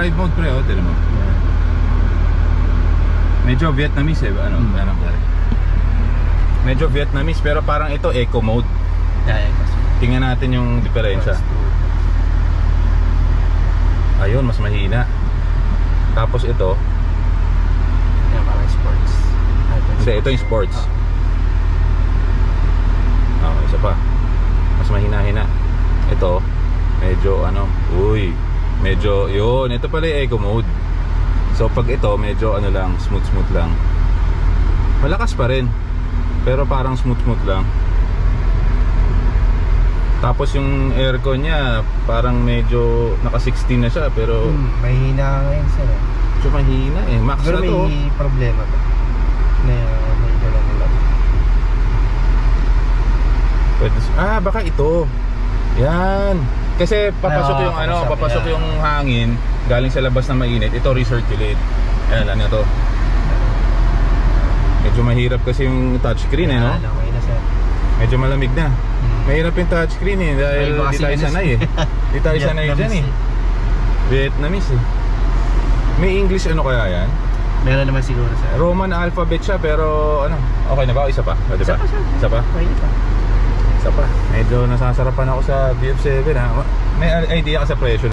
drive mode pre, oh, tira mo. Medyo Vietnamese eh, ano pare. Medyo Vietnamese pero parang ito eco mode. Tingnan natin yung diferensya. Ayun, mas mahina. Tapos ito, yan parang sports. hindi, ito yung sports. Isa pa. Mas mahina-hina. Ito, medyo ano, medyo, yun, ito pala yung eco mode. So pag ito, medyo ano lang, smooth lang. Malakas pa rin, pero parang smooth lang. Tapos yung aircon niya, parang medyo naka 16 na siya, pero mahina ngayon sir. medyo mahina eh, max pero na to. Pero may problema ba? May gano'n nila. Pwede, baka ito. Yan. Kasi papasok yung ano, papasok yung hangin galing sa labas na mainit. Ito recirculate. Ayan, ano to. Medyo mahirap kasi yung touchscreen eh, no? Okay na sir. Medyo malamig na. Mahirap yung touchscreen eh, dahil di tayo sanay eh. Di tayo sanay dyan eh. Vietnamese eh. May English ano kaya yan? Meron naman siguro sir. Roman alphabet siya pero ano, okay na ba? Isa pa? O, diba? Isa pa? Okay pa. Isa pa. Medyo nasasarapan ako sa BF7 ha. May idea ka sa presyo.